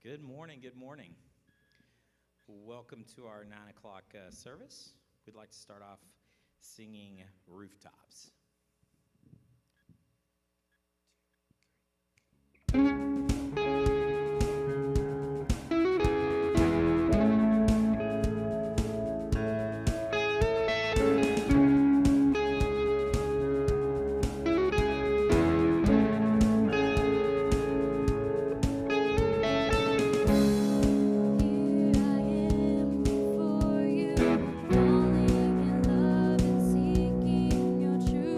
Good morning, good morning. Welcome to our 9 o'clock service. We'd like to start off singing Rooftops. For you, falling in love and seeking your truth.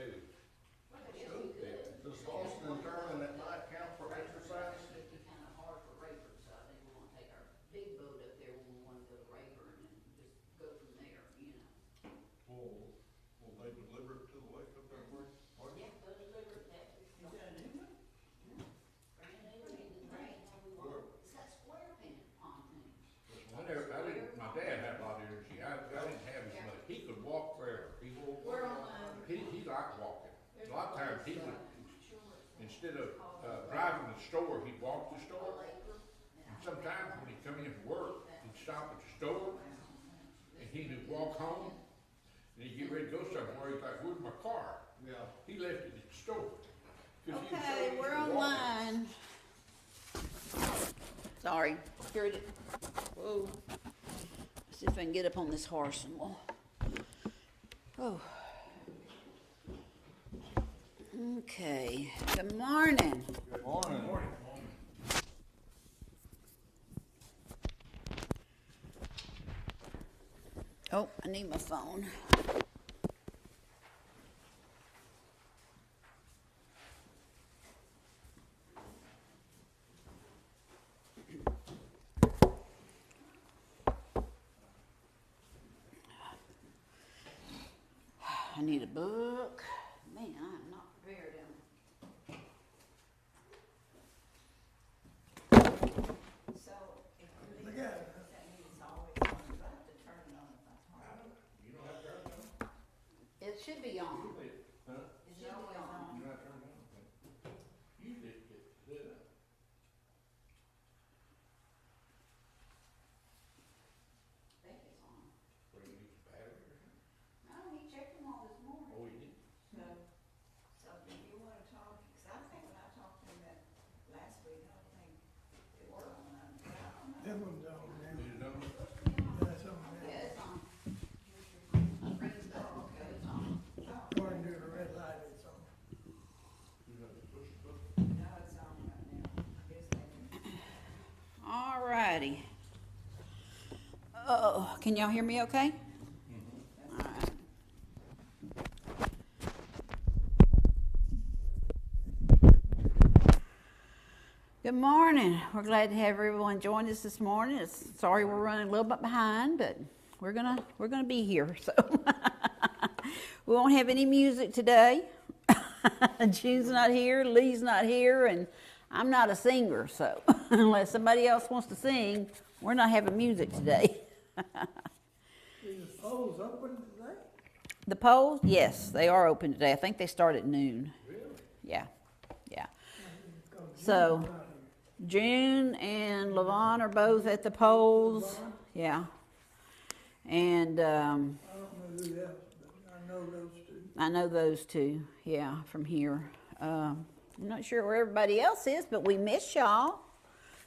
too. Well, I guess we could. Does tossing and turning at night count for exercise? It'd be kind of hard for Rayford, so I think we want to take our big boat up there when we want to go to Rayford and just go from there, you know. Will they deliver it to the lake up there for you? Yeah, they'll deliver it that way. Is that a new one? Yeah. Brand new, and then right now we want, it's got square pontoons. My dad had a lot of energy. I didn't have as much. He could walk forever. We're on, He liked walking. A lot of times he would, I'm not sure what it's. instead of driving to the store, he'd walk to the store. Labor. And sometimes when he'd come in from work, he'd stop at the store and he'd walk home and he'd get ready to go somewhere. He's like, "Where's my car?" Yeah. He left it at the store. 'Cause he was so Okay, used we're to walking. online. Sorry, scared it. Whoa. See if I can get up on this horse and we'll. Oh. Okay. Good morning. Good morning. Morning. Oh, I need my phone. I need a book. Man, I'm not prepared. So if you Look leave at it, it. that means it's always on, do I have to turn it on if I talk? You don't have to turn it on? It should be on. Huh? Is it always on? You don't have to turn it on? Usually it gets lit up. I think it's on. Or you use battery or something? No, he checked them all this morning. Oh, you did? So, so do you wanna talk, cause I think when I talked to him that last week, I don't think it was on, I don't know. That one's on now. Is it on? That's on now. Yeah, it's on. Rings up. Oh, okay. It's on. According to the red light, it's on. You have to push the button. No, it's on right now. His name. All righty. Oh, can y'all hear me okay? All right. Good morning. We're glad to have everyone join us this morning. Sorry we're running a little bit behind, but we're gonna be here. So we won't have any music today. June's not here, Lee's not here, and I'm not a singer. So unless somebody else wants to sing, we're not having music today. Is the polls open today? The polls, yes, they are open today. I think they start at noon. Really? Yeah. Because So- June's not here. June and Levon are both at the polls. Yeah. And I don't know who else, but I know those two. I know those two, yeah, from here. I'm not sure where everybody else is, but we miss y'all.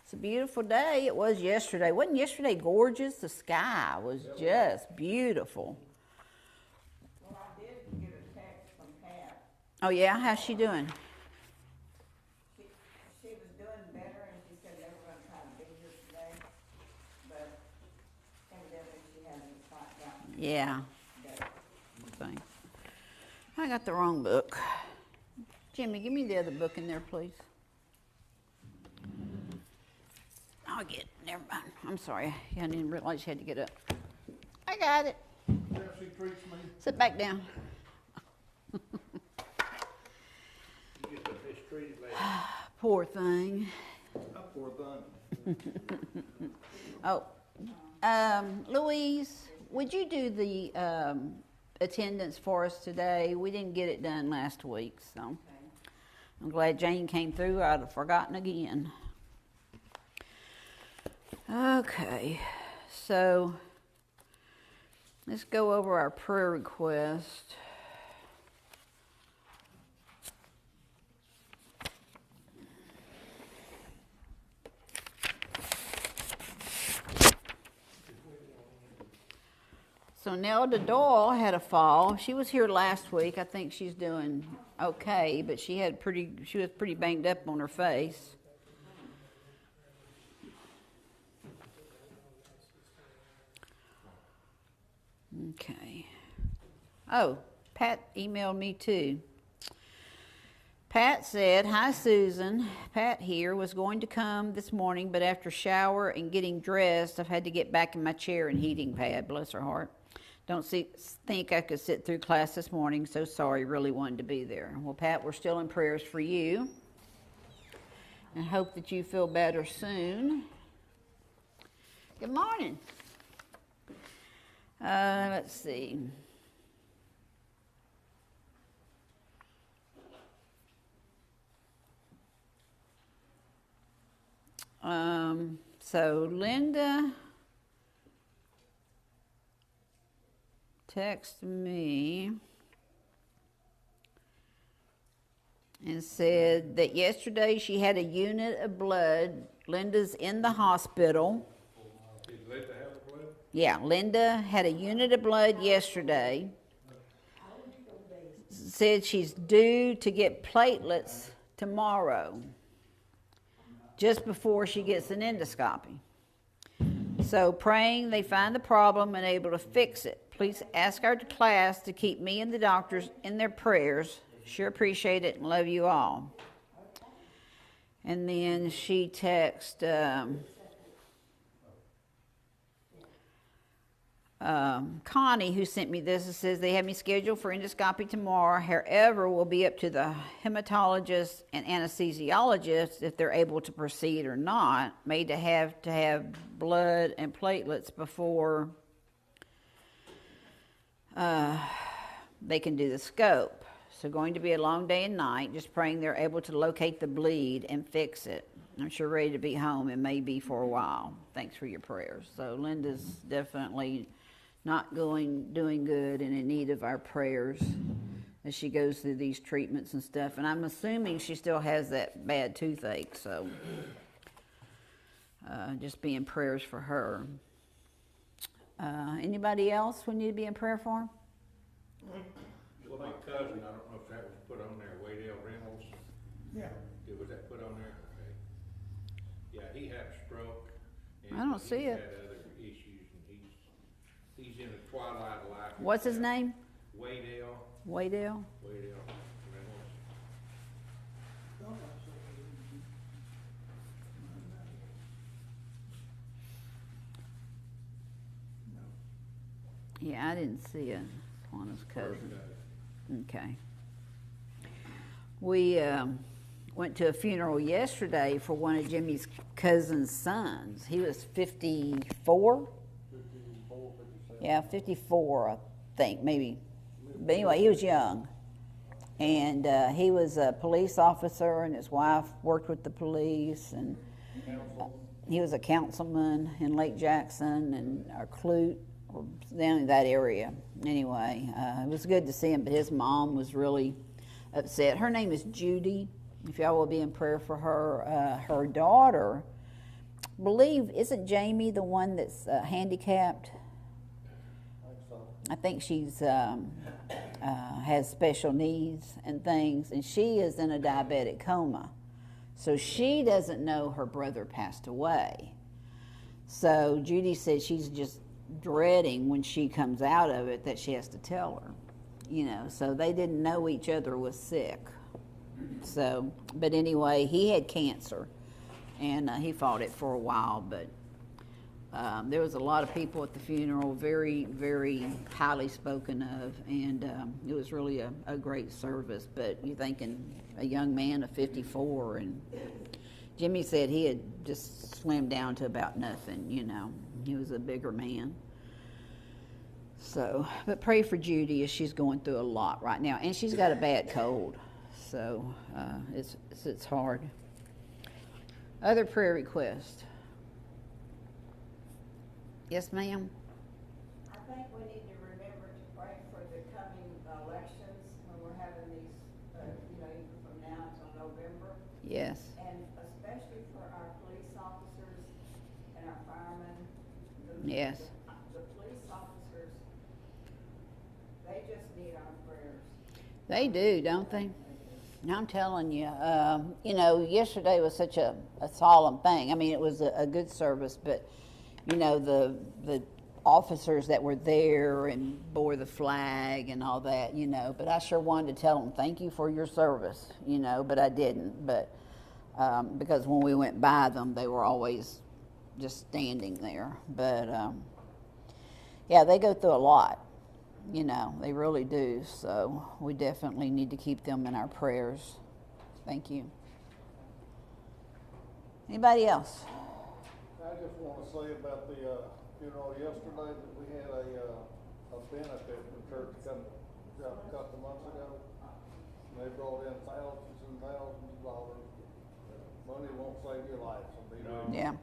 It's a beautiful day. It was yesterday. Wasn't yesterday gorgeous? The sky was just beautiful. Well, I did get a text from Pat. Oh, yeah? How's she doing? She was doing better and she said they were gonna try to be here today, but evidently she hasn't quite gotten Yeah. better. Thing. I got the wrong book. Jimmy, give me the other book in there, please. I'll get it. Never mind. I'm sorry. Yeah, I didn't realize you had to get up. I got it. Pepsi treats me. Sit back down. You get the mistreated lady. Poor thing. Poor thing. Oh, Louise, would you do the attendance for us today? We didn't get it done last week, so Okay. I'm glad Jane came through. I'd have forgotten again. Okay, so let's go over our prayer request. So Nelda Doyle had a fall. She was here last week. I think she's doing okay, but she was pretty banged up on her face. Okay. Oh, Pat emailed me too. Pat said, "Hi, Susan. Pat here was going to come this morning, but after shower and getting dressed, I've had to get back in my chair and heating pad. Bless her heart. Think I could sit through class this morning. So sorry. Really wanted to be there." Well, Pat, we're still in prayers for you, and hope that you feel better soon. Good morning. Let's see. So Linda texted me and said that yesterday she had a unit of blood. Linda's in the hospital. Did Linda have the blood? Yeah, Linda had a unit of blood yesterday. Said she's due to get platelets tomorrow, just before she gets an endoscopy. So praying they find the problem and able to fix it. Please ask our class to keep me and the doctors in their prayers. Sure appreciate it and love you all. And then she texted Connie, who sent me this. It says they have me scheduled for endoscopy tomorrow. However, will be up to the hematologist and anesthesiologist if they're able to proceed or not. Made to have blood and platelets before they can do the scope. So going to be a long day and night. Just praying they're able to locate the bleed and fix it. I'm sure ready to be home and may be for a while. Thanks for your prayers. So Linda's definitely not doing good and in need of our prayers as she goes through these treatments and stuff. And I'm assuming she still has that bad toothache, so just be in prayers for her. Anybody else we need to be in prayer for? Well, my cousin, I don't know if that was put on there, Waydale Reynolds. Yeah. Was that put on there? Okay. Yeah, he had a stroke. And I don't see he's it. had other issues, and he's in the twilight of life. What's his name? Waydale Waydale? Reynolds. Yeah, I didn't see it. Juana's cousin. Okay. We went to a funeral yesterday for one of Jimmy's cousin's sons. He was 54? Yeah, 54, I think, maybe. But anyway, he was young. And he was a police officer, and his wife worked with the police. And he was a councilman in Lake Jackson and Clute, or down in that area. Anyway, it was good to see him, but his mom was really upset. Her name is Judy. If y'all will be in prayer for her. Her daughter, isn't Jamie the one that's handicapped? I think she's has special needs and things, and she is in a diabetic coma. So she doesn't know her brother passed away. So Judy said she's just dreading when she comes out of it that she has to tell her. So they didn't know each other was sick. So, but anyway, he had cancer, and he fought it for a while, but there was a lot of people at the funeral, very, very highly spoken of, and it was really a great service. But you're thinking a young man of 54, and Jimmy said he had just slimmed down to about nothing, He was a bigger man. So, but pray for Judy as she's going through a lot right now, and she's got a bad cold, so it's hard. Other prayer requests? Yes, ma'am. I think we need to remember to pray for the coming elections when we're having these, even from now until November. Yes. And especially for our police officers and our firemen. Yes. The police officers, they just need our prayers. They do, don't they? I'm telling you, yesterday was such a solemn thing. I mean, it was a good service, but the officers that were there and bore the flag and all that, but I sure wanted to tell them thank you for your service, but I didn't. But because when we went by them, they were always just standing there. But yeah, they go through a lot, they really do. So we definitely need to keep them in our prayers. Thank you. Anybody else? I just want to say about the funeral yesterday that we had a benefit from church a couple months ago. And they brought in thousands and thousands of dollars. Money won't save your life, so be ready. Yeah.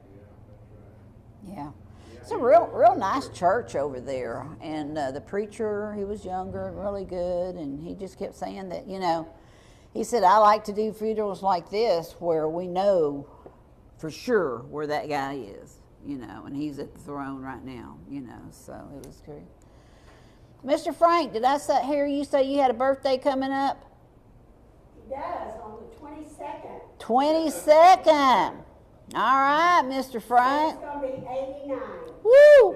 Yeah. It's a real nice church over there. And the preacher, he was younger and really good. And he just kept saying that, he said, I like to do funerals like this where we know for sure where that guy is, and he's at the throne right now, so it was great. Mr. Frank, did I hear you say you had a birthday coming up? He does, on the 22nd. 22nd. All right, Mr. Frank. It's gonna be 89. Woo!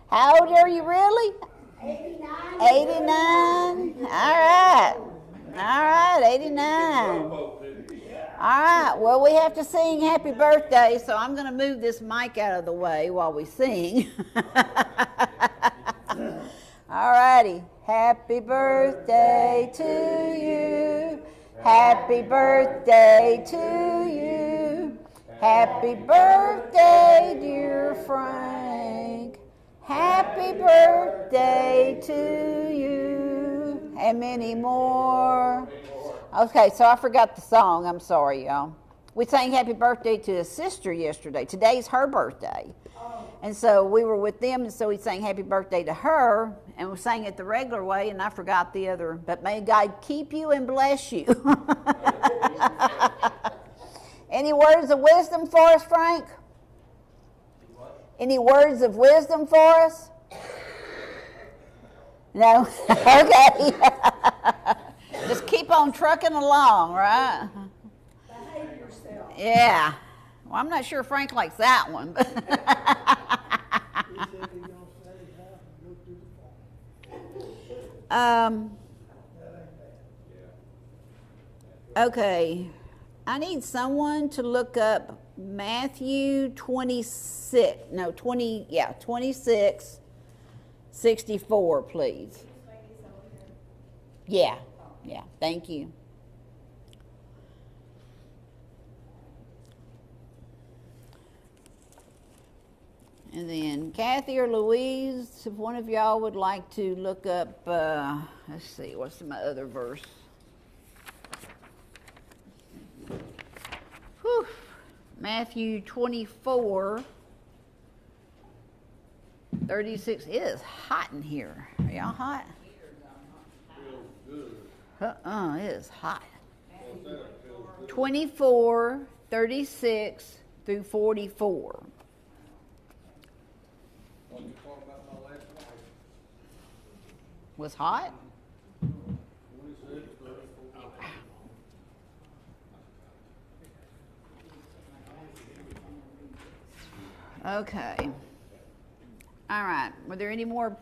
How old are you really? 89. 89. All right, 89. All right, well, we have to sing happy birthday, so I'm going to move this mic out of the way while we sing. All righty. Happy birthday to you. Happy birthday to you. Happy birthday, dear Frank. Happy birthday to you. And many more. Okay, so I forgot the song. I'm sorry, y'all. We sang happy birthday to a sister yesterday. Today's her birthday. And so we were with them, and so we sang happy birthday to her, and we sang it the regular way, and I forgot the other. But may God keep you and bless you. Any words of wisdom for us, Frank? Any words of wisdom for us? No? Okay. Just keep on trucking along, right? Behave yourself. Yeah. Well, I'm not sure Frank likes that one. But He said he's gonna set his house and go through the farm. Okay. I need someone to look up Matthew 26, 64, please. Yeah, thank you. And then Kathy or Louise, if one of y'all would like to look up, let's see, what's my other verse? Whew. Matthew 24, 36. It is hot in here. Are y'all hot? It is hot. 24, 36 through 44. What you talking about my last wife? Was hot? 26, 34. Okay. All right. Were there any more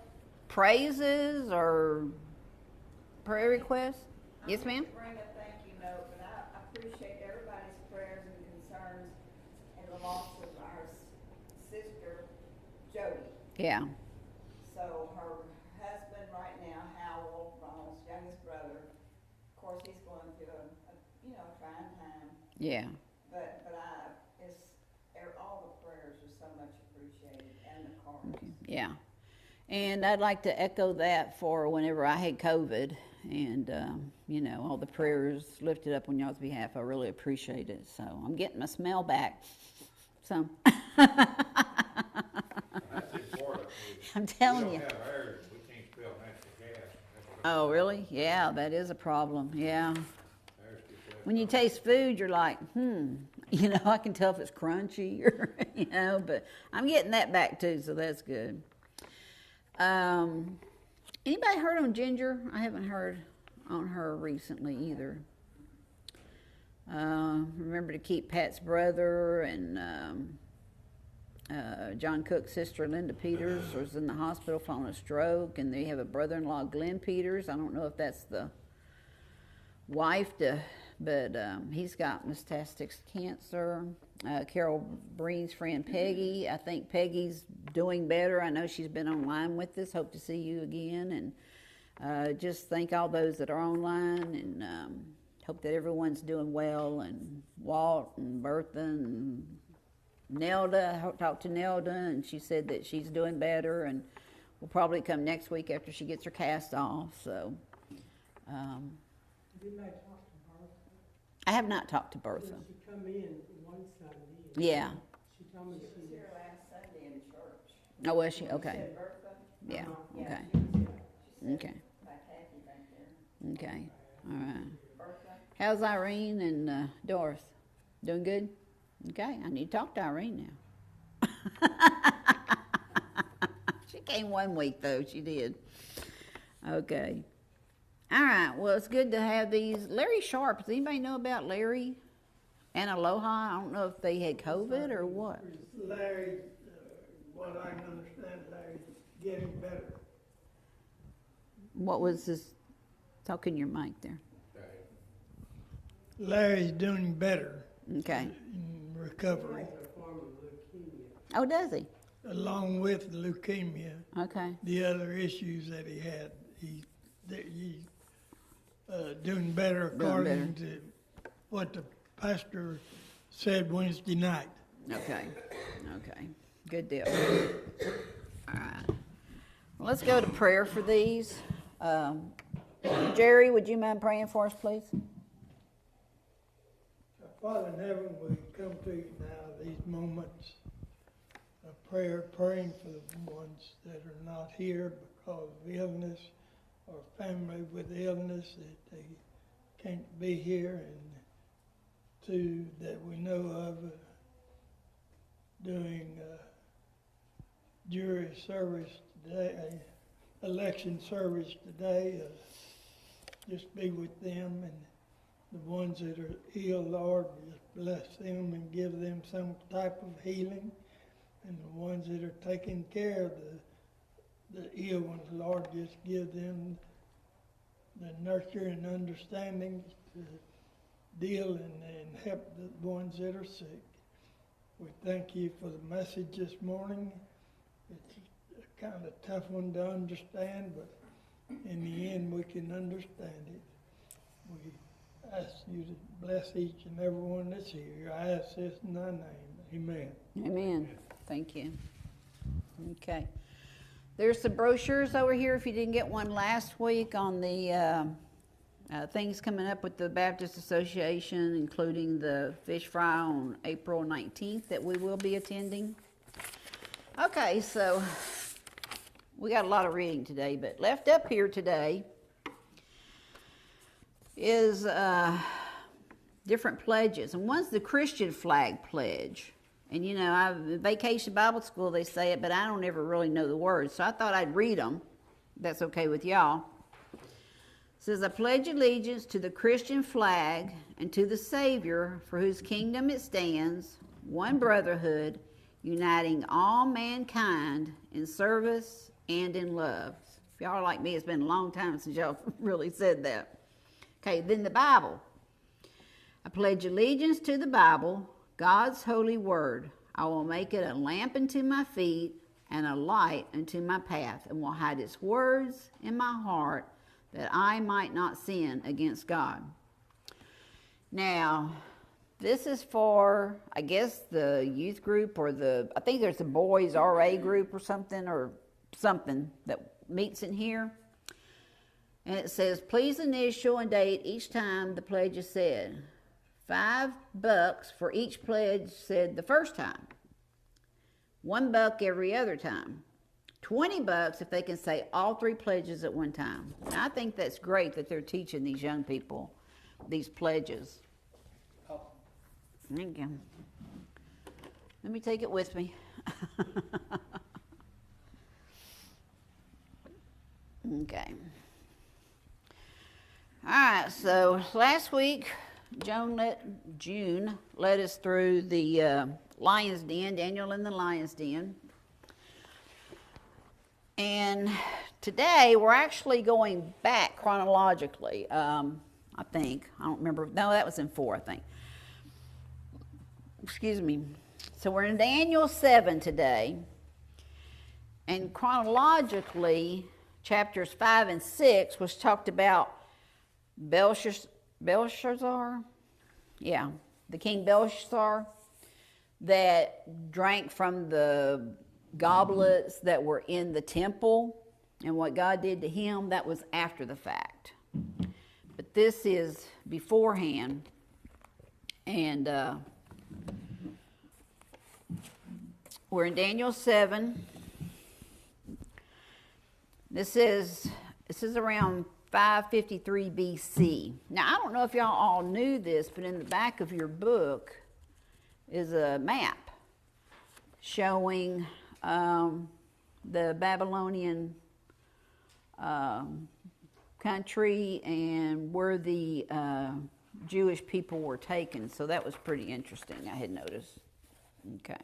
praises or prayer requests? Yes, ma'am? Bring a thank you note, but I appreciate everybody's prayers and concerns and the loss of our sister, Jody. Yeah. So her husband right now, Howell, Ronald's youngest brother, of course, he's going through a trying time. Yeah. But all the prayers are so much appreciated, and the cards. Okay. Yeah. And I'd like to echo that for whenever I had COVID and, all the prayers lifted up on y'all's behalf. I really appreciate it. So I'm getting my smell back. So That's important. I'm telling We you. don't have ours, we can't spell natural gas. That's what Oh, really? Yeah, that is a problem. Yeah. ours gets left When you out. taste food, you're like, I can tell if it's crunchy or, but I'm getting that back too, so that's good. Anybody heard on Ginger? I haven't heard on her recently either. Remember to keep Pat's brother and John Cook's sister, Linda Peters, was in the hospital following a stroke, and they have a brother-in-law, Glenn Peters. I don't know if that's the wife, but he's got metastatic cancer. Carol Breen's friend Peggy, I think Peggy's doing better. I know she's been online with us. Hope to see you again. And just thank all those that are online, and hope that everyone's doing well. And Walt and Bertha and Nelda, I talked to Nelda, and she said that she's doing better, and will probably come next week after she gets her cast off. So, Did I talk to Bertha? I have not talked to Bertha. She come in one Sunday. Yeah. She told me She she was was. here last Sunday in church. Oh, was she? You Okay. said Bertha? Yeah. Yeah, Okay. she was here. She said Okay. by Kathy back there. Okay. All right. Bertha? How's Irene and Doris? Doing good? Okay. I need to talk to Irene now. She came 1 week though. She did. Okay. All right. Well, it's good to have these. Larry Sharp. Does anybody know about Larry and Aloha? I don't know if they had COVID or what. Larry, what I can understand, Larry's getting better. What was this? Talk in your mic there. Larry's doing better Okay. in recovery, Has a form of leukemia. Oh, does he? along with leukemia, Okay. the other issues that he had. He's doing better according to what the pastor said Wednesday night. Okay. Okay. Good deal. All right. Well, let's go to prayer for these. Jerry, would you mind praying for us, please? Father in heaven, we come to you now, these moments of prayer, praying for the ones that are not here because of illness or family with illness, that they can't be here, and two, that we know of doing jury service today, election service today. Just be with them, and the ones that are ill, Lord, just bless them and give them some type of healing. And the ones that are taking care of the ill ones, Lord, just give them the nurture and understanding to deal and help the ones that are sick. We thank you for the message this morning. It's a kind of tough one to understand, but in the end we can understand it. We ask you to bless each and every one that's here. I ask this in thy name. Amen. Amen. Thank you. Okay. There's some brochures over here if you didn't get one last week on the things coming up with the Baptist Association, including the fish fry on April 19th that we will be attending. Okay, so we got a lot of reading today, but left up here today is different pledges. And one's the Christian flag pledge. And you know, Vacation Bible School, they say it, but I don't ever really know the words. So I thought I'd read them. That's okay with y'all. It says, I pledge allegiance to the Christian flag and to the Savior for whose kingdom it stands, one brotherhood, uniting all mankind in service and in love. If y'all are like me, it's been a long time since y'all really said that. Okay, then the Bible. I pledge allegiance to the Bible, God's holy word. I will make it a lamp unto my feet and a light unto my path, and will hide its words in my heart, that I might not sin against God. Now, this is for, I guess, the youth group, or I think there's a boys RA group or something that meets in here. And it says, please initial and date each time the pledge is said. $5 for each pledge said the first time. $1 every other time. $20 if they can say all 3 pledges at one time. And I think that's great that they're teaching these young people these pledges. Thank you. Let me take it with me. Okay. All right, so last week June led us through the lion's den, Daniel in the lion's den. And today we're actually going back chronologically, I think. I don't remember. No, that was in 4, I think. Excuse me. So we're in Daniel 7 today. And chronologically, chapters 5 and 6 was talked about Belshazzar? Yeah, the king Belshazzar that drank from the goblets that were in the temple, and what God did to him. That was after the fact. But this is beforehand. And we're in Daniel 7. This is around 553 BC. Now, I don't know if y'all all knew this, but in the back of your book is a map showing the Babylonian country and where the Jewish people were taken. So that was pretty interesting, I had noticed. Okay.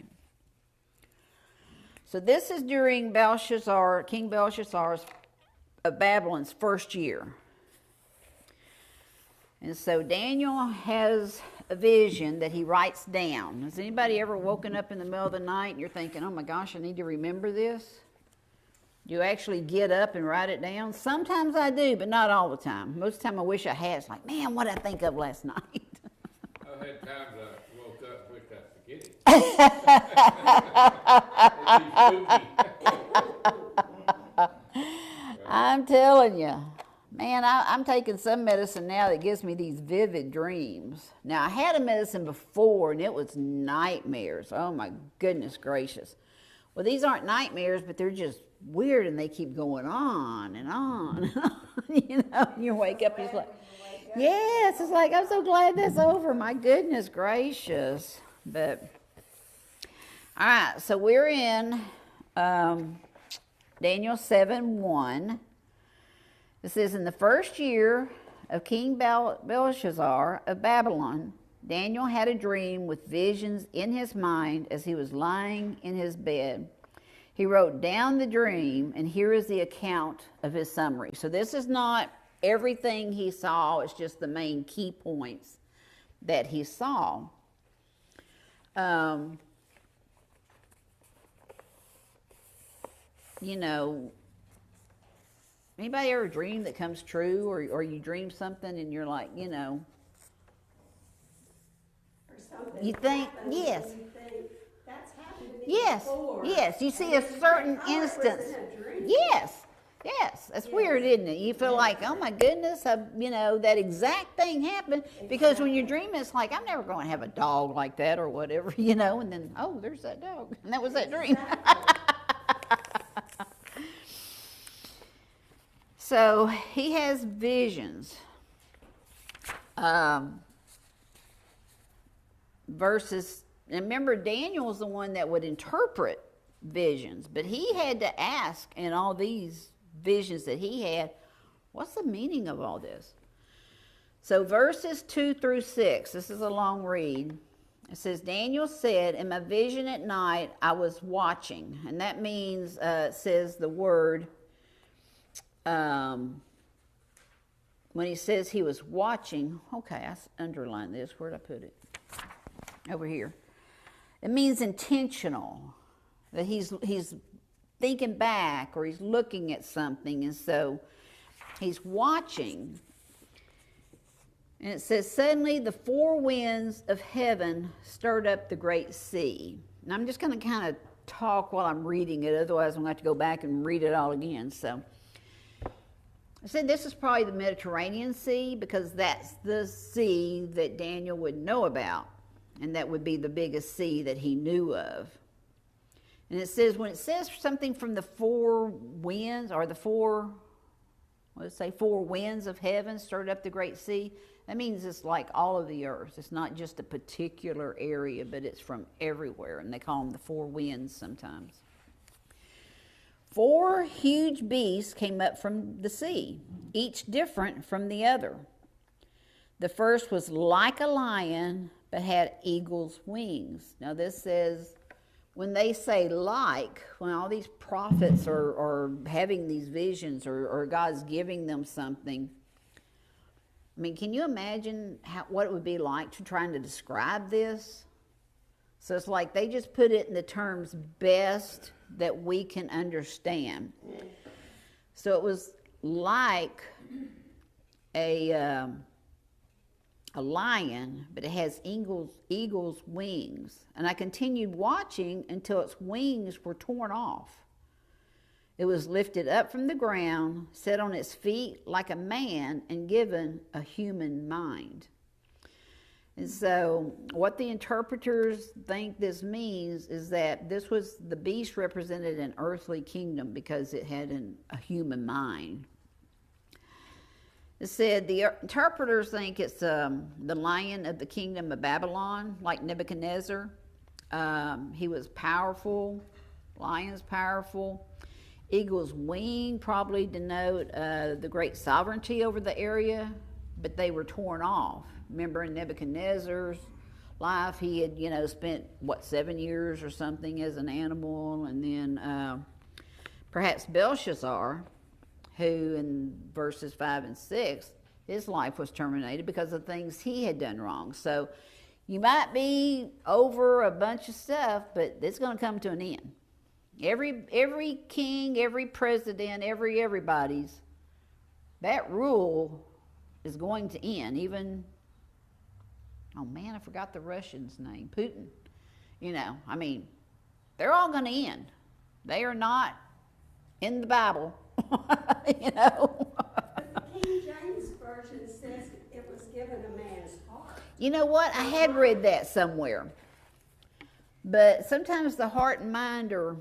So this is during King Belshazzar's of Babylon's first year. And so Daniel has a vision that he writes down. Has anybody ever woken up in the middle of the night and you're thinking, oh my gosh, I need to remember this? Do you actually get up and write it down? Sometimes I do, but not all the time. Most of the time I wish I had. It's like, man, what did I think of last night? I've had times I woke up and wished I'd forget it. I'm telling you, man, I'm taking some medicine now that gives me these vivid dreams. Now, I had a medicine before, and it was nightmares. Oh, my goodness gracious. Well, these aren't nightmares, but they're just weird, and they keep going on and on and on. You know, you wake up, it's like, yes, it's like, I'm so glad that's over. My goodness gracious. But, all right, so we're in Daniel 7:1. It says, in the first year of King Belshazzar of Babylon, Daniel had a dream with visions in his mind as he was lying in his bed. He wrote down the dream, and here is the account of his summary. So this is not everything he saw, it's just the main key points that he saw. You know, anybody ever dream that comes true, or you dream something and you're like, you know, Or something you think, happens yes. and you think, that's happened to me Yes, before. yes, you see And a then you certain think, oh, it instance. wasn't a dream. Yes, that's weird, isn't it? You feel like, oh my goodness, you know, that exact thing happened. Because when you're dreaming, it's like, I'm never going to have a dog like that or whatever, you know, and then, oh, there's that dog. And that was that dream. So he has visions. Verses, and remember, Daniel was the one that would interpret visions, but he had to ask in all these visions that he had, what's the meaning of all this? So verses 2 through 6, this is a long read. It says, Daniel said, in my vision at night, I was watching. And that means, it says the word, when he says he was watching, okay, I underlined this. Where'd I put it? Over here. It means intentional, that he's thinking back or he's looking at something, and so he's watching. And it says, suddenly the four winds of heaven stirred up the great sea. And I'm just going to kind of talk while I'm reading it, otherwise I'm going to have to go back and read it all again. So I said this is probably the Mediterranean Sea, because that's the sea that Daniel would know about, and that would be the biggest sea that he knew of. And it says, when it says something from the four winds, or the four winds of heaven stirred up the great sea, that means it's like all of the earth. It's not just a particular area, but it's from everywhere, and they call them the four winds sometimes. 4 huge beasts came up from the sea, each different from the other. The first was like a lion, but had eagle's wings. Now this says, when they say like, when all these prophets are having these visions or God's giving them something, I mean, can you imagine what it would be like to trying to describe this? So it's like they just put it in the terms best that we can understand. So it was like a lion, but it has eagle's wings. And I continued watching until its wings were torn off. It was lifted up from the ground, set on its feet like a man, and given a human mind. And so what the interpreters think this means is that this was, the beast represented an earthly kingdom because it had a human mind. It said the interpreters think it's the lion of the kingdom of Babylon, like Nebuchadnezzar. He was powerful, lion's powerful. Eagle's wing probably denote the great sovereignty over the area, but they were torn off. Remember in Nebuchadnezzar's life, he had, spent, 7 years or something as an animal, and then perhaps Belshazzar, who in verses 5 and 6, his life was terminated because of things he had done wrong. So you might be over a bunch of stuff, but it's going to come to an end. Every king, every president, everybody's, that rule is going to end. Even, oh man, I forgot the Russian's name, Putin. They're all going to end. They are not in the Bible, But the King James Version says it was given a man's heart. You know what? I had read that somewhere. But sometimes the heart and mind are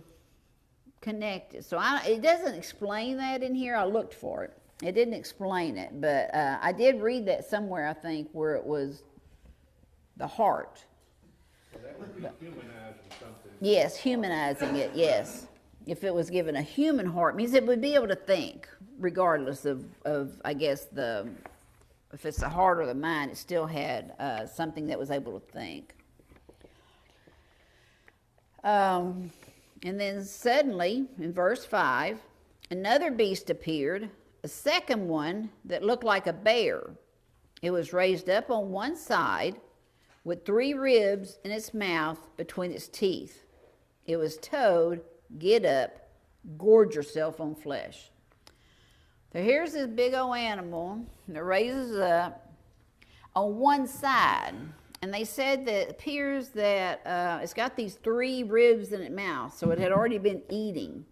connected. So it doesn't explain that in here. I looked for it. It didn't explain it. But I did read that somewhere, I think, where it was the heart. Well, that would be humanizing something. Yes, humanizing it, yes. If it was given a human heart, means it would be able to think, regardless of I guess, if it's the heart or the mind, it still had something that was able to think. And then suddenly, in verse 5, another beast appeared, a second one that looked like a bear. It was raised up on one side with 3 ribs in its mouth between its teeth. It was told, "Get up, gorge yourself on flesh." So here's this big old animal that raises up on one side. And they said that it appears that it's got these 3 ribs in its mouth, so it had already been eating.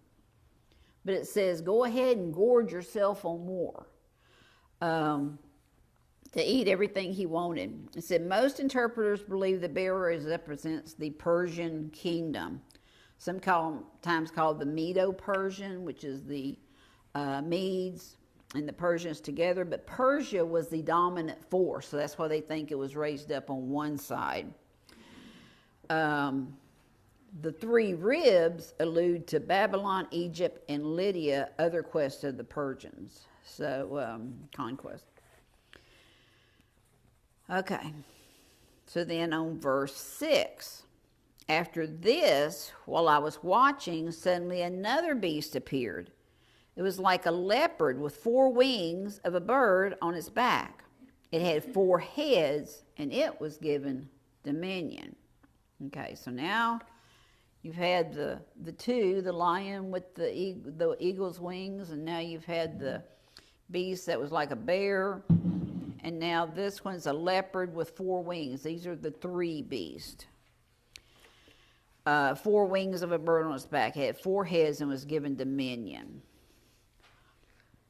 But it says, go ahead and gorge yourself on more, to eat everything he wanted. It said most interpreters believe the bear represents the Persian kingdom, sometimes called the Medo-Persian, which is the Medes and the Persians together, but Persia was the dominant force, so that's why they think it was raised up on one side. The 3 ribs allude to Babylon, Egypt, and Lydia, other quests of the Persians, so conquest. Okay, so then on verse 6, after this, while I was watching, suddenly another beast appeared. It was like a leopard with 4 wings of a bird on its back. It had 4 heads, and it was given dominion. Okay, so now you've had the 2, the lion with the eagle's wings, and now you've had the beast that was like a bear, and now this one's a leopard with 4 wings. These are the 3 beasts. 4 wings of a bird on its back. It had 4 heads and was given dominion.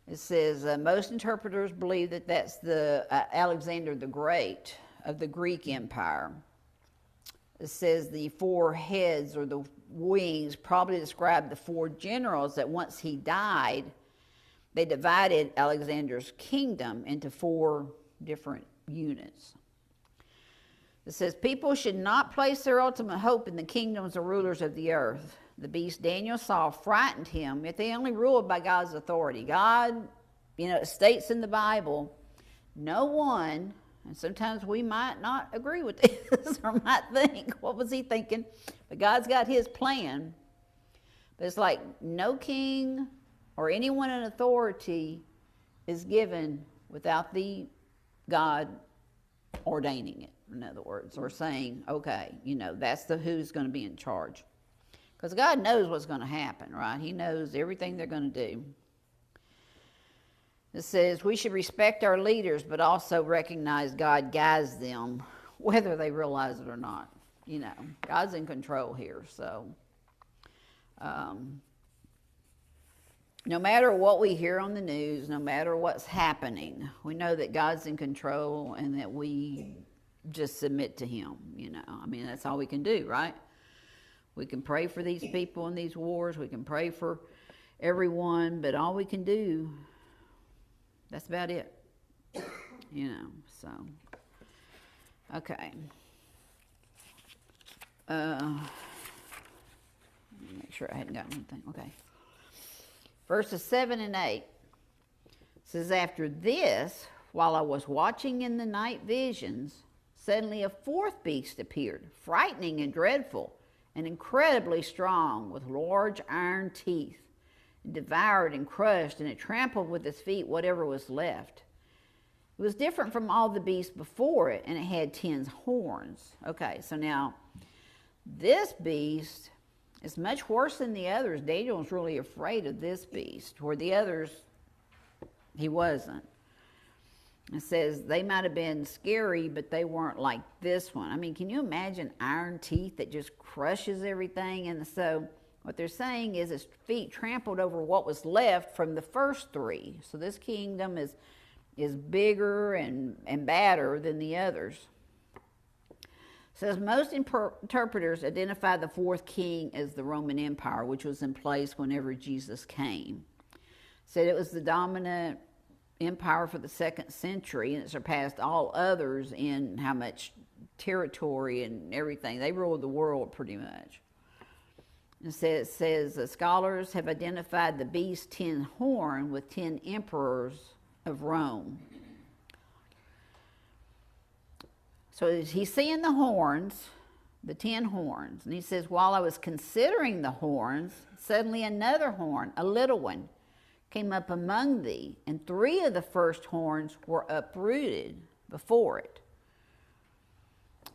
It says most interpreters believe that that's the Alexander the Great of the Greek Empire. It says the 4 heads or the wings probably describe the 4 generals that once he died, they divided Alexander's kingdom into 4 different units. It says people should not place their ultimate hope in the kingdoms or rulers of the earth. The beast Daniel saw frightened him, yet they only ruled by God's authority. God, it states in the Bible, no one And sometimes we might not agree with this or might think, what was he thinking? But God's got his plan. But it's like no king or anyone in authority is given without the God ordaining it, in other words, or saying, okay, that's who's going to be in charge. Because God knows what's going to happen, right? He knows everything they're going to do. It says we should respect our leaders, but also recognize God guides them, whether they realize it or not. God's in control here. So no matter what we hear on the news, no matter what's happening, we know that God's in control and that we just submit to him. That's all we can do, right? We can pray for these people in these wars. We can pray for everyone, but all we can do, that's about it. So. Okay. Make sure I hadn't gotten anything. Okay. Verses 7 and 8 says, after this, while I was watching in the night visions, suddenly a fourth beast appeared, frightening and dreadful, and incredibly strong, with large iron teeth. It devoured and crushed, and it trampled with its feet whatever was left. It was different from all the beasts before it, and it had 10 horns. Okay, so now, this beast is much worse than the others. Daniel was really afraid of this beast, where the others, he wasn't. It says they might have been scary, but they weren't like this one. Can you imagine iron teeth that just crushes everything? And so what they're saying is his feet trampled over what was left from the first three. So this kingdom is bigger and badder than the others. It says most interpreters identify the fourth king as the Roman Empire, which was in place whenever Jesus came. Said it was the dominant empire for the 2nd century, and it surpassed all others in how much territory and everything. They ruled the world pretty much. It says scholars have identified the beast's 10 horn with 10 emperors of Rome. So he's seeing the horns, the 10 horns, and he says, while I was considering the horns, suddenly another horn, a little one, came up among thee, and 3 of the first horns were uprooted before it.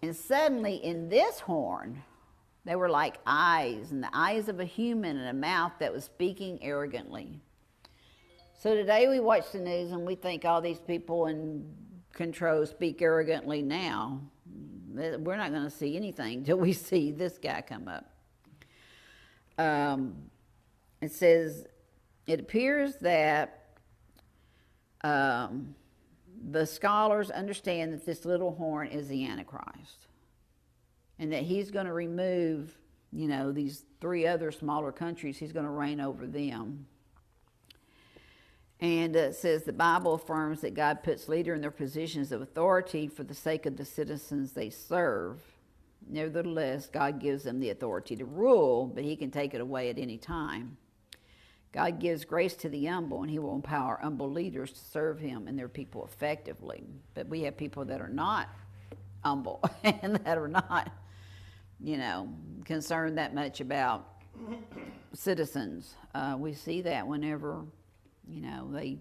And suddenly in this horn, they were like eyes, and the eyes of a human, and a mouth that was speaking arrogantly. So today we watch the news and we think all these people in control speak arrogantly now. We're not going to see anything till we see this guy come up. It says, it appears that the scholars understand that this little horn is the Antichrist, and that he's going to remove, these 3 other smaller countries. He's going to reign over them. And it says the Bible affirms that God puts leaders in their positions of authority for the sake of the citizens they serve. Nevertheless, God gives them the authority to rule, but he can take it away at any time. God gives grace to the humble, and he will empower humble leaders to serve him and their people effectively. But we have people that are not humble and that are not, concerned that much about citizens. We see that whenever, they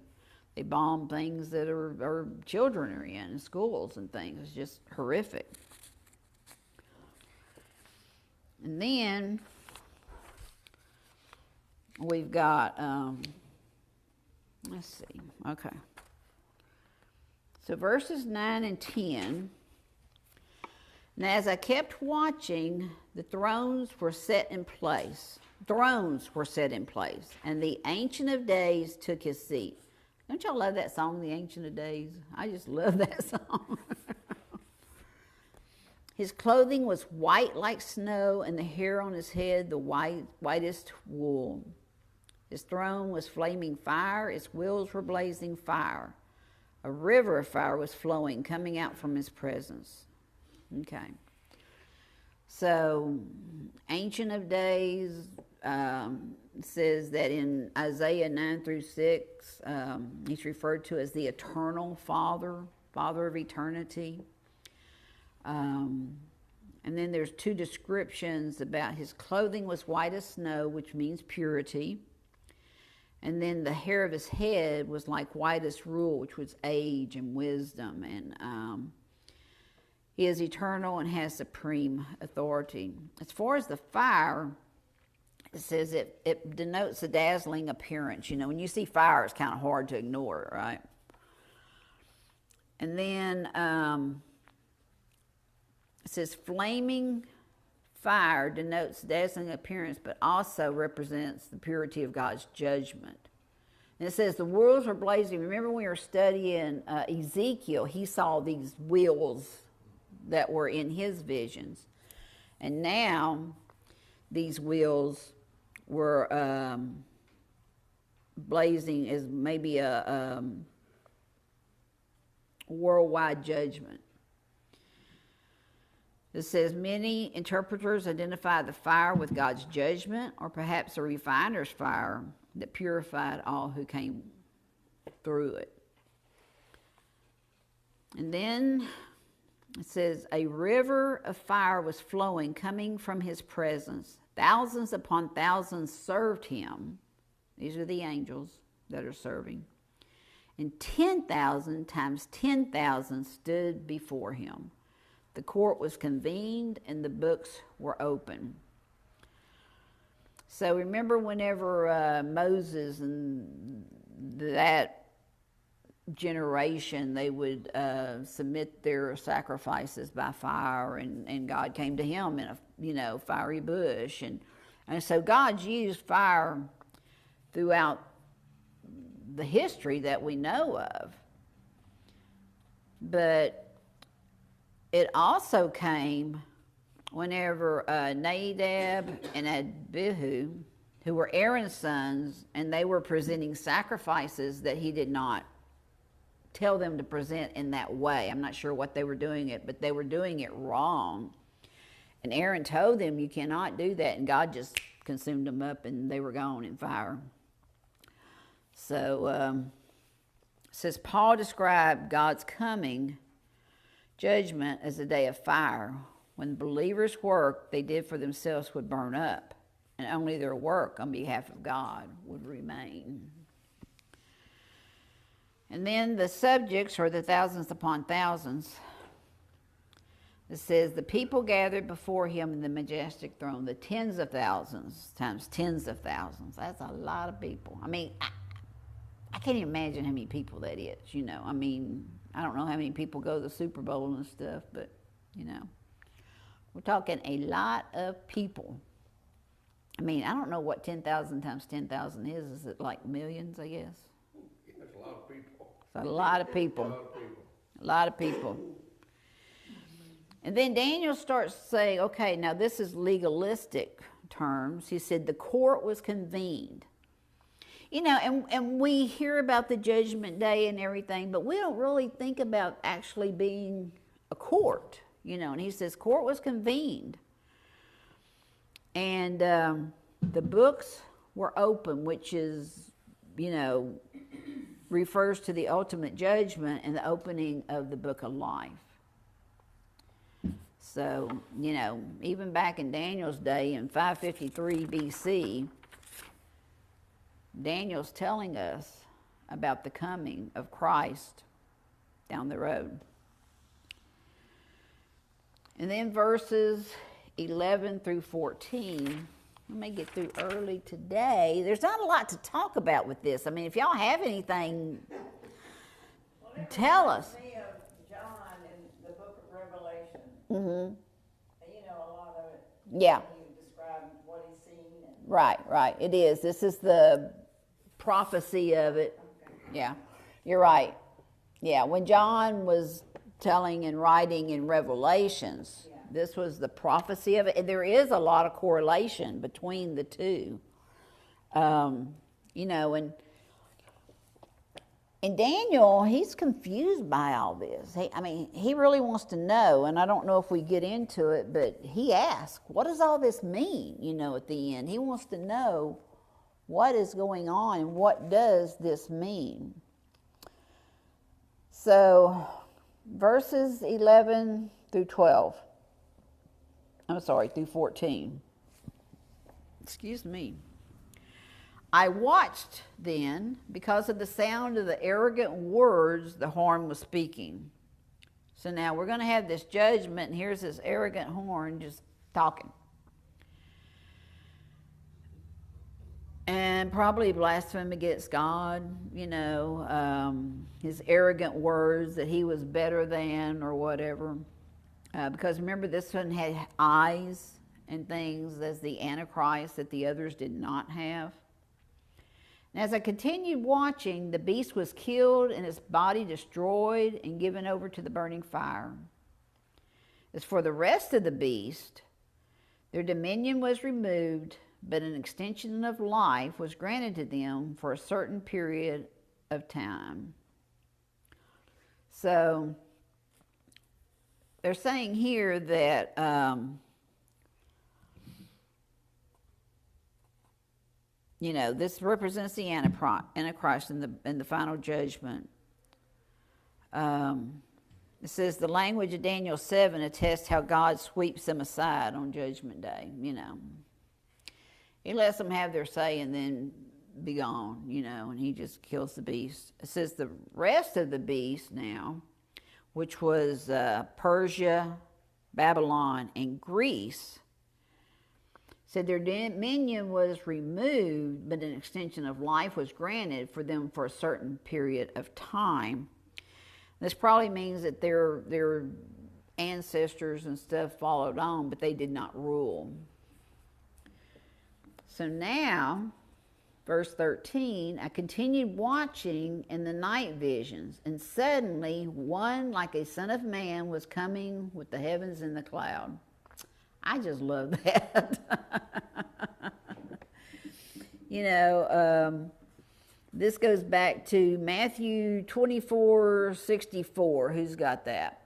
bomb things that our children are in schools and things. It's just horrific. And then we've got, let's see, okay. So verses 9 and 10. Now as I kept watching, the thrones were set in place. Thrones were set in place, and the Ancient of Days took his seat. Don't y'all love that song, The Ancient of Days? I just love that song. His clothing was white like snow, and the hair on his head the whitest wool. His throne was flaming fire, its wheels were blazing fire. A river of fire was flowing, coming out from his presence. Okay. So, Ancient of Days says that in Isaiah 9 through 6, he's referred to as the Eternal Father. Father of eternity. And then there's two descriptions about his clothing was white as snow, which means purity. And then the hair of his head was like whitest wool, which was age and wisdom. And he is eternal and has supreme authority. As far as the fire, it says it denotes a dazzling appearance. You know, when you see fire, it's kind of hard to ignore it, right? And then it says flaming fire denotes dazzling appearance, but also represents the purity of God's judgment. And it says the wheels were blazing. Remember when we were studying Ezekiel, he saw these wheels that were in his visions. And now these wheels were blazing as maybe a worldwide judgment. It says many interpreters identify the fire with God's judgment, or perhaps a refiner's fire that purified all who came through it. And then it says a river of fire was flowing, coming from his presence. Thousands upon thousands served him. These are the angels that are serving. And 10,000 times 10,000 stood before him. The court was convened and the books were open. So remember whenever Moses and that generation, they would submit their sacrifices by fire, and God came to him in a fiery bush. And so God's used fire throughout the history that we know of. But it also came whenever Nadab and Abihu, who were Aaron's sons, and they were presenting sacrifices that he did not tell them to present in that way. I'm not sure what they were doing it, but they were doing it wrong. And Aaron told them, you cannot do that, and God just consumed them up, and they were gone in fire. So, it says Paul described God's coming judgment as a day of fire. When believers' work they did for themselves would burn up, and only their work on behalf of God would remain. And then the subjects are the thousands upon thousands. It says the people gathered before him in the majestic throne, the tens of thousands times tens of thousands. That's a lot of people. I mean, I can't even imagine how many people that is, you know. I mean, I don't know how many people go to the Super Bowl and stuff, but, you know. We're talking a lot of people. I mean, I don't know what 10,000 times 10,000 is. Is it like millions, I guess? That's a lot of people. It's a lot of people. A lot of people. A lot of people. And then Daniel starts saying, okay, now this is legalistic terms. He said the court was convened. You know, and we hear about the judgment day and everything, but we don't really think about actually being a court, you know. And he says court was convened. And the books were open, which is, you know, refers to the ultimate judgment and the opening of the book of life. So, you know, even back in Daniel's day in 553 BC, Daniel's telling us about the coming of Christ down the road. And then verses 11 through 14, we may get through early today. There's not a lot to talk about with this. I mean, if y'all have anything, tell us. Me of John in the book of Revelation. Mm-hmm. You know, a lot of it. Yeah. He described what he's seen. And Right. It is. This is the prophecy of it. Yeah, you're right. Yeah, when John was telling and writing in Revelations, this was the prophecy of it. And there is a lot of correlation between the two. You know, and Daniel, he's confused by all this. He really wants to know, and I don't know if we get into it, but he asks, what does all this mean, you know, at the end? He wants to know what is going on and what does this mean. So verses 11 through 12. I'm sorry, through 14. Excuse me. I watched then because of the sound of the arrogant words the horn was speaking. So now we're going to have this judgment, and here's this arrogant horn just talking. And probably blaspheme against God, his arrogant words that he was better than or whatever. Because remember, this one had eyes and things as the Antichrist that the others did not have. And as I continued watching, the beast was killed and its body destroyed and given over to the burning fire. As for the rest of the beast, their dominion was removed, but an extension of life was granted to them for a certain period of time. So they're saying here that this represents the Antichrist in the final judgment. It says the language of Daniel 7 attests how God sweeps them aside on Judgment Day, He lets them have their say and then be gone, and he just kills the beast. It says the rest of the beast now, which was Persia, Babylon, and Greece, said their dominion was removed, but an extension of life was granted for them for a certain period of time. This probably means that their ancestors and stuff followed on, but they did not rule. So now, verse 13, I continued watching in the night visions, and suddenly one like a son of man was coming with the heavens in the cloud. I just love that. This goes back to Matthew 24:64. Who's got that?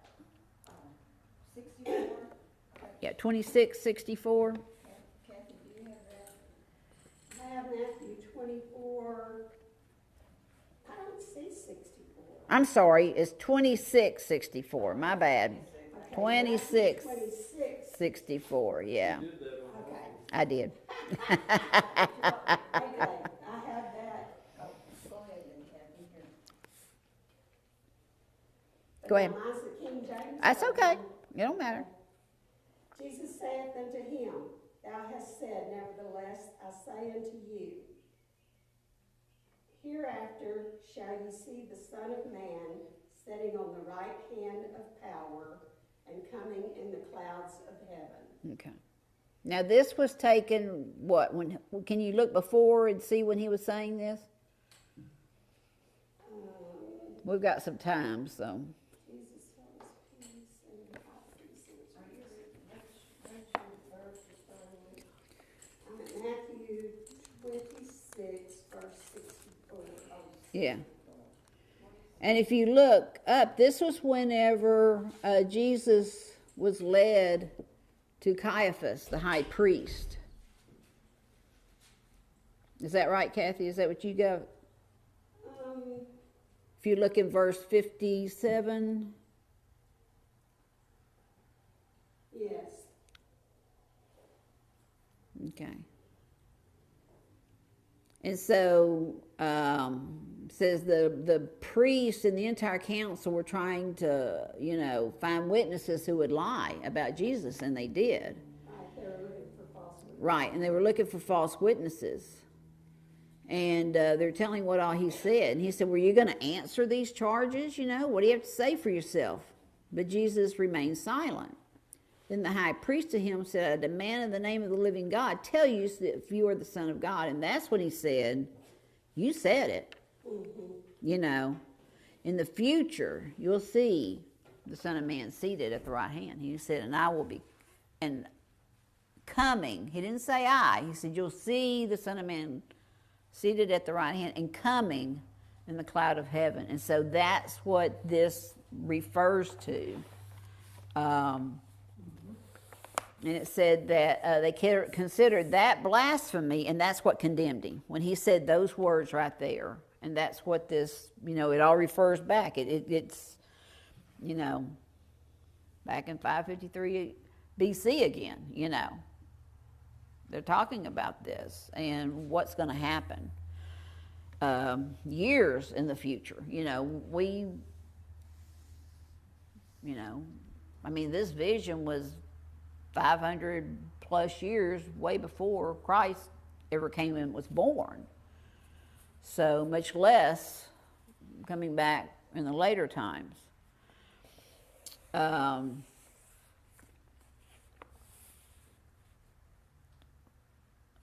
64? Yeah, 26:64. Kathy, do you have that? I have Matthew 24. I don't see 64. I'm sorry, it's 26:64. My bad. Okay, 26:64. Yeah, Okay. I did. Okay, I have that. Oh, go ahead then, Kathy. Here. Go ahead. Mine's the King James. That's okay. It don't matter. Jesus saith unto him, Thou hast said, nevertheless, I say unto you, hereafter shall ye see the Son of Man sitting on the right hand of power and coming in the clouds of heaven. Okay. Now this was taken, what, can you look before and see when he was saying this? We've got some time, so. Jesus was peace and high peace. I'm at Matthew 26, verse 64. Yeah. And if you look up, this was whenever Jesus was led to Caiaphas, the high priest. Is that right, Kathy? Is that what you got? If you look in verse 57. Yes. Okay. And so says the priest and the entire council were trying to, find witnesses who would lie about Jesus, and they did. Right, they were looking for false witnesses. Right, and they were looking for false witnesses. And they're telling what all he said. And he said, were you going to answer these charges? What do you have to say for yourself? But Jesus remained silent. Then the high priest to him said, I demand in the name of the living God, tell you if you are the Son of God. And that's when he said, you said it. Mm-hmm. In the future, you'll see the Son of Man seated at the right hand. He said, and I will be, and coming. He didn't say I. He said, you'll see the Son of Man seated at the right hand and coming in the cloud of heaven. And so that's what this refers to. And it said that they considered that blasphemy, and that's what condemned him, when he said those words right there. And that's what this, it all refers back. It's you know, back in 553 BC again, you know. They're talking about this and what's going to happen years in the future. You know, I mean, this vision was 500 plus years way before Christ ever came and was born. So much less coming back in the later times.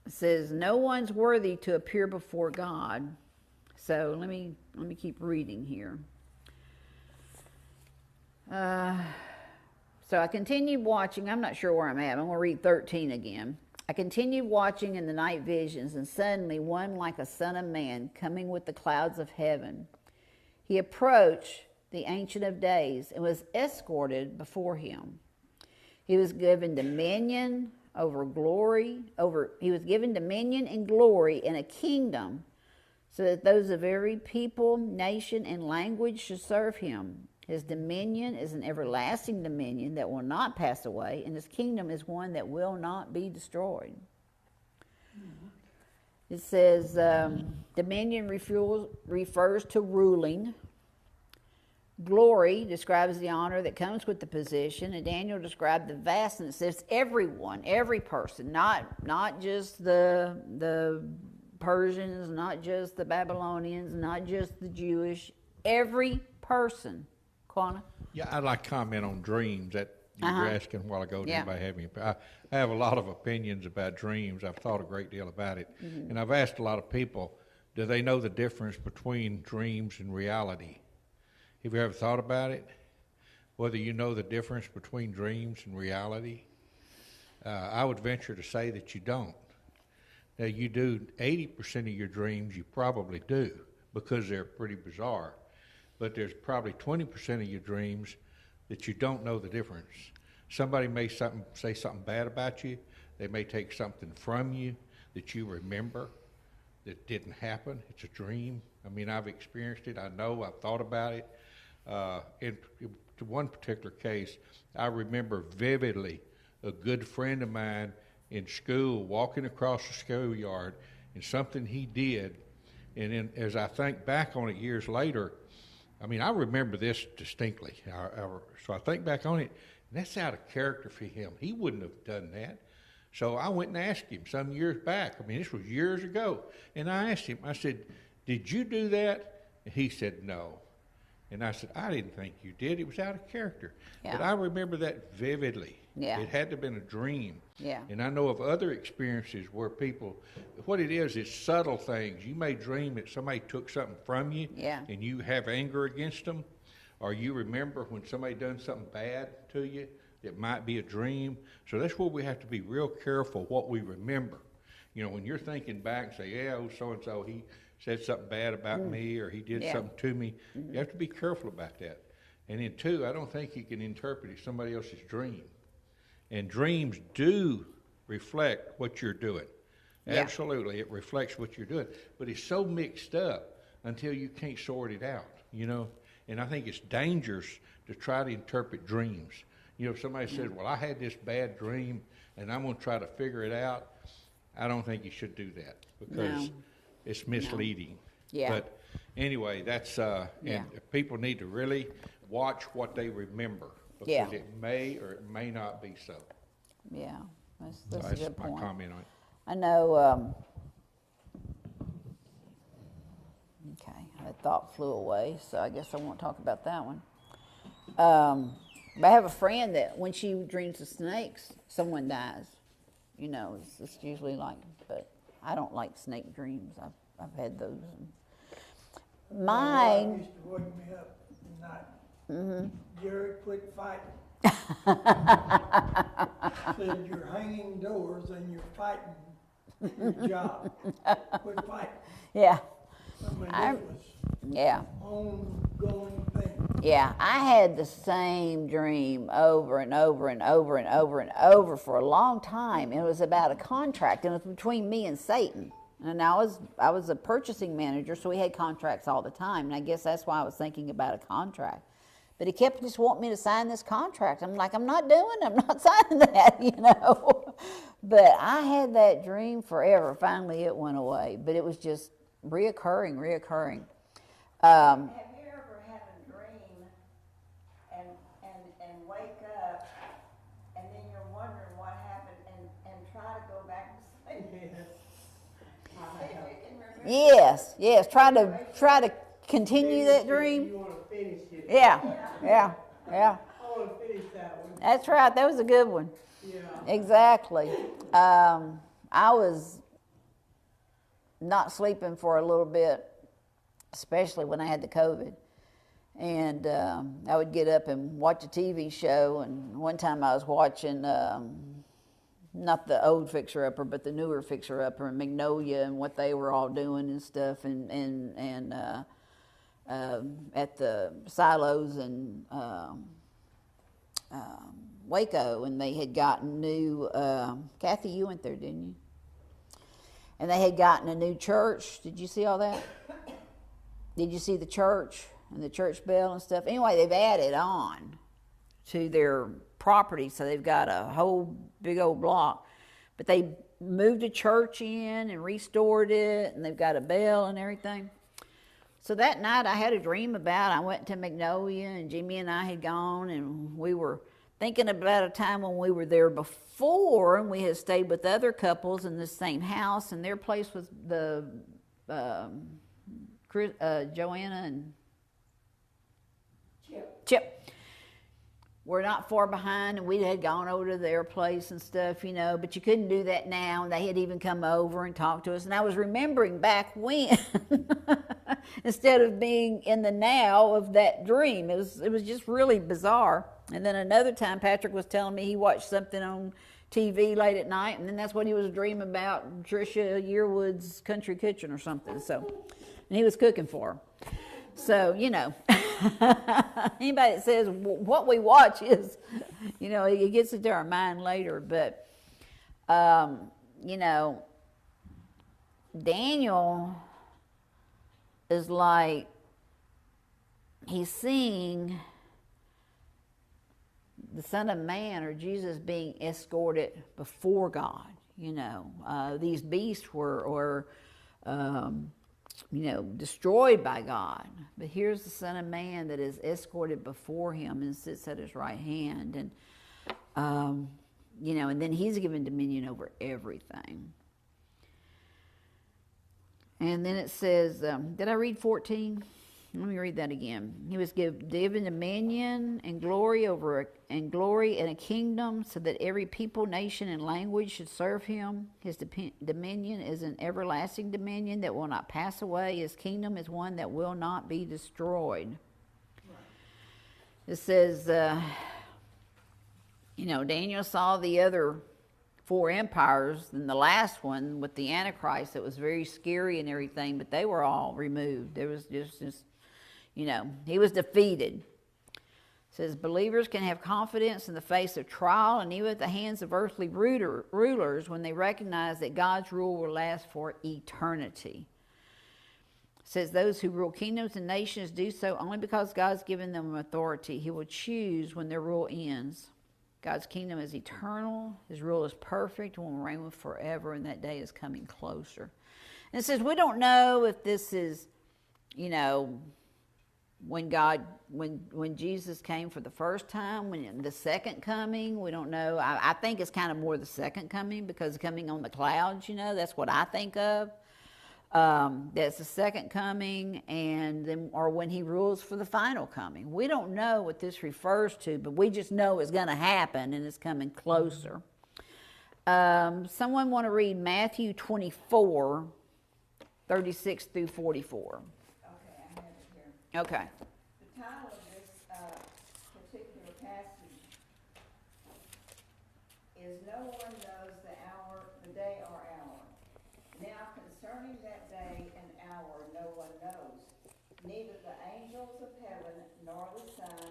It says, no one's worthy to appear before God. So let me keep reading here. So I continued watching. I'm not sure where I'm at. I'm going to read 13 again. I continued watching in the night visions, and suddenly one like a son of man coming with the clouds of heaven. He approached the Ancient of Days and was escorted before him. He was given dominion over glory, he was given dominion and glory and a kingdom, so that those of every people, nation, and language should serve him. His dominion is an everlasting dominion that will not pass away, and his kingdom is one that will not be destroyed. It says dominion refers to ruling. Glory describes the honor that comes with the position, and Daniel described the vastness. It's everyone, every person, not just the Persians, not just the Babylonians, not just the Jewish, every person. Quana? Yeah, I'd like to comment on dreams that you were asking a while ago. Did anybody have any? I have a lot of opinions about dreams. I've thought a great deal about it. Mm-hmm. And I've asked a lot of people, do they know the difference between dreams and reality? Have you ever thought about it? Whether you know the difference between dreams and reality? I would venture to say that you don't. Now, you do 80% of your dreams, you probably do, because they're pretty bizarre. But there's probably 20% of your dreams that you don't know the difference. Somebody may say something bad about you. They may take something from you that you remember that didn't happen. It's a dream. I mean, I've experienced it. I know. I've thought about it. In one particular case, I remember vividly a good friend of mine in school walking across the schoolyard, and something he did. And then as I think back on it years later, I mean, I remember this distinctly. So I think back on it, and that's out of character for him. He wouldn't have done that. So I went and asked him some years back. I mean, this was years ago. And I asked him, I said, did you do that? And he said, no. And I said, I didn't think you did. It was out of character. Yeah. But I remember that vividly. Yeah. It had to have been a dream. Yeah. And I know of other experiences where people, what it is subtle things. You may dream that somebody took something from you, and you have anger against them, or you remember when somebody done something bad to you that might be a dream. So that's where we have to be real careful what we remember. You know, when you're thinking back and say, yeah, oh, so-and-so, he said something bad about me, or he did something to me, you have to be careful about that. And then, two, I don't think you can interpret it somebody else's dream. And dreams do reflect what you're doing. Yeah. Absolutely, it reflects what you're doing. But it's so mixed up until you can't sort it out, you know. And I think it's dangerous to try to interpret dreams. You know, if somebody says, well, I had this bad dream, and I'm going to try to figure it out, I don't think you should do that because it's misleading. No. Yeah. But anyway, that's, and people need to really watch what they remember. Because it may or it may not be so. Yeah, that's a good point. My comment on it. I know, okay, that thought flew away, so I guess I won't talk about that one. But I have a friend that when she dreams of snakes, someone dies. You know, it's usually like, but I don't like snake dreams. I've had those. Mine. Used to wake me up at night. Mm-hmm. Jerry, quit fighting. Said you're hanging doors and you're fighting your job. Quit fighting. Yeah. I mean, that was ongoing thing. Yeah, I had the same dream over and over and over and over and over for a long time. It was about a contract, and it was between me and Satan. And I was a purchasing manager, so we had contracts all the time, and I guess that's why I was thinking about a contract. But he kept just wanting me to sign this contract. I'm like, I'm not signing that, you know. But I had that dream forever. Finally, it went away. But it was just reoccurring. Have you ever had a dream and wake up and then you're wondering what happened and try to go back and say, see if you can remember? Yes. Try to continue that dream. You want to finish it. Yeah. I want to finish that one. That's right. That was a good one. Yeah. Exactly. I was not sleeping for a little bit, especially when I had the COVID. And I would get up and watch a TV show. And one time I was watching, not the old Fixer Upper, but the newer Fixer Upper and Magnolia and what they were all doing and stuff. And at the silos and Waco, and they had gotten new. Kathy, you went there, didn't you? And they had gotten a new church. Did you see all that? Did you see the church and the church bell and stuff? Anyway, they've added on to their property, so they've got a whole big old block. But they moved a church in and restored it, and they've got a bell and everything. So that night I had a dream about, I went to Magnolia, and Jimmy and I had gone, and we were thinking about a time when we were there before, and we had stayed with other couples in the same house, and their place was the Joanna and Chip. We're not far behind, and we had gone over to their place and stuff, you know, but you couldn't do that now, and they had even come over and talked to us, and I was remembering back when, instead of being in the now of that dream. It was just really bizarre. And then another time, Patrick was telling me he watched something on TV late at night, and then that's what he was dreaming about, Tricia Yearwood's Country Kitchen or something, so, and he was cooking for her. So, you know, anybody that says what we watch is, you know, it gets into our mind later. But, you know, Daniel is like, he's seeing the Son of Man or Jesus being escorted before God. You know, these beasts were you know, destroyed by God. But here's the Son of Man that is escorted before him and sits at his right hand. And, you know, and then he's given dominion over everything. And then it says, did I read 14? Let me read that again. He was given dominion and glory and a kingdom, so that every people, nation, and language should serve him. His dominion is an everlasting dominion that will not pass away. His kingdom is one that will not be destroyed. It says, you know, Daniel saw the other 4 empires, and the last one with the Antichrist, that was very scary and everything, but they were all removed. There was just you know, he was defeated. It says, believers can have confidence in the face of trial and even at the hands of earthly rulers when they recognize that God's rule will last for eternity. It says, those who rule kingdoms and nations do so only because God's given them authority. He will choose when their rule ends. God's kingdom is eternal. His rule is perfect and will reign with forever, and that day is coming closer. And it says, we don't know if this is, you know, when Jesus came for the first time, when the second coming, we don't know. I think it's kind of more the second coming, because coming on the clouds, you know, that's what I think of. That's the second coming, and then, or when he rules for the final coming. We don't know what this refers to, but we just know it's going to happen and it's coming closer. Someone want to read Matthew 24, 36 through 44. Okay. The title of this particular passage is No One Knows the Hour, the Day or Hour. Now concerning that day and hour no one knows, neither the angels of heaven nor the Son,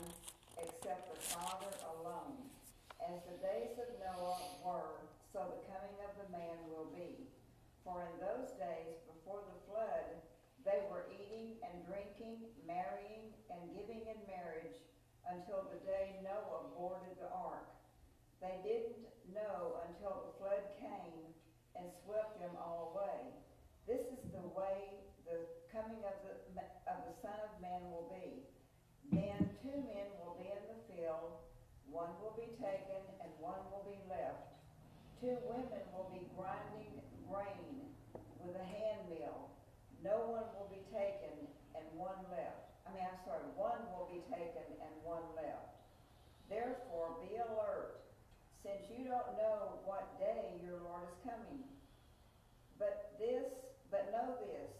except the Father alone. As the days of Noah were, so the coming of the man will be. For in those days before the flood, they were eating and drinking, marrying and giving in marriage until the day Noah boarded the ark. They didn't know until the flood came and swept them all away. This is the way the coming of the Son of Man will be. Then 2 men will be in the field, one will be taken and one will be left. 2 women will be grinding grain with a hand mill. No one will be taken and one left. One will be taken and one left. Therefore, be alert, since you don't know what day your Lord is coming. But know this,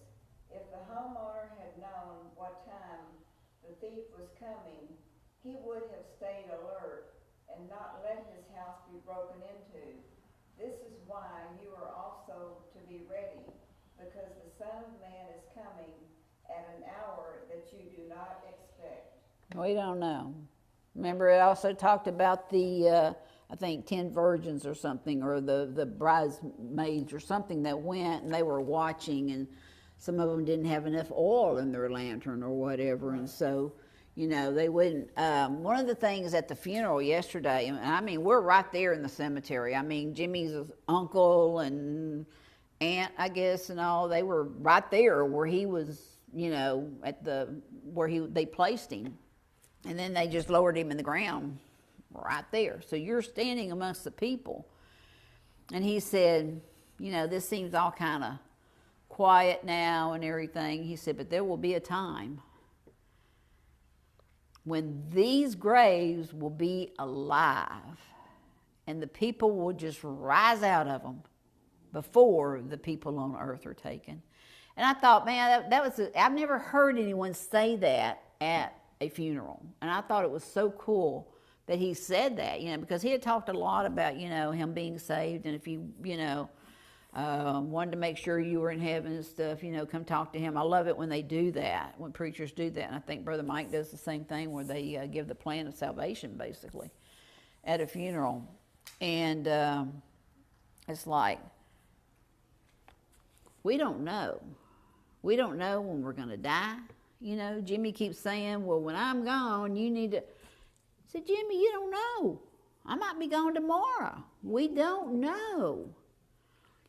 if the homeowner had known what time the thief was coming, he would have stayed alert and not let his house be broken into. This is why you are also to be ready, because the Son of Man is coming at an hour that you do not expect. We don't know. Remember, it also talked about the, I think, 10 virgins or something, or the bridesmaids or something that went, and they were watching, and some of them didn't have enough oil in their lantern or whatever, and so, you know, they wouldn't. One of the things at the funeral yesterday, I mean, we're right there in the cemetery. I mean, Jimmy's uncle and aunt, I guess, and all, they were right there where he was, you know, they placed him. And then they just lowered him in the ground right there. So you're standing amongst the people. And he said, you know, this seems all kind of quiet now and everything. He said, but there will be a time when these graves will be alive and the people will just rise out of them before the people on earth are taken. And I thought, man, I've never heard anyone say that at a funeral. And I thought it was so cool that he said that, you know, because he had talked a lot about, you know, him being saved, and if you know, wanted to make sure you were in heaven and stuff, you know, come talk to him. I love it when they do that, when preachers do that. And I think Brother Mike does the same thing, where they give the plan of salvation, basically, at a funeral. And it's like, we don't know. We don't know when we're going to die. You know, Jimmy keeps saying, well, when I'm gone, you need to. I said, Jimmy, you don't know. I might be gone tomorrow. We don't know.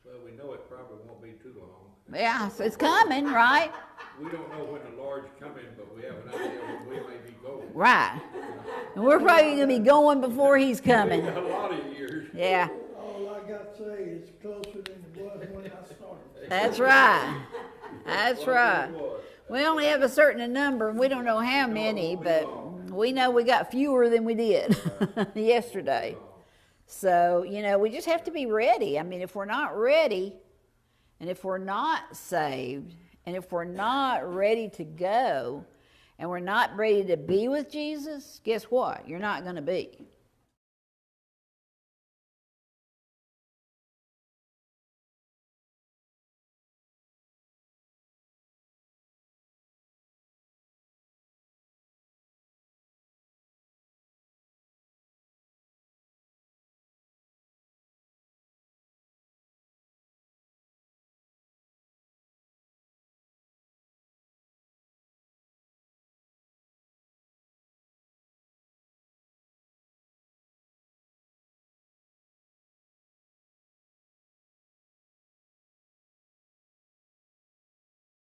Well, we know it probably won't be too long. Yeah, so it's coming, right? We don't know when the Lord's coming, but we have an idea when we may be going. Right. And we're probably going to be going before he's coming. A lot of years. Yeah. All I got to say is closer than it was when I started. That's right. That's right. We only have a certain number, and we don't know how many, but we know we got fewer than we did yesterday. So, you know, we just have to be ready. I mean, if we're not ready, and if we're not saved, and if we're not ready to go, and we're not ready to be with Jesus, guess what? You're not going to be.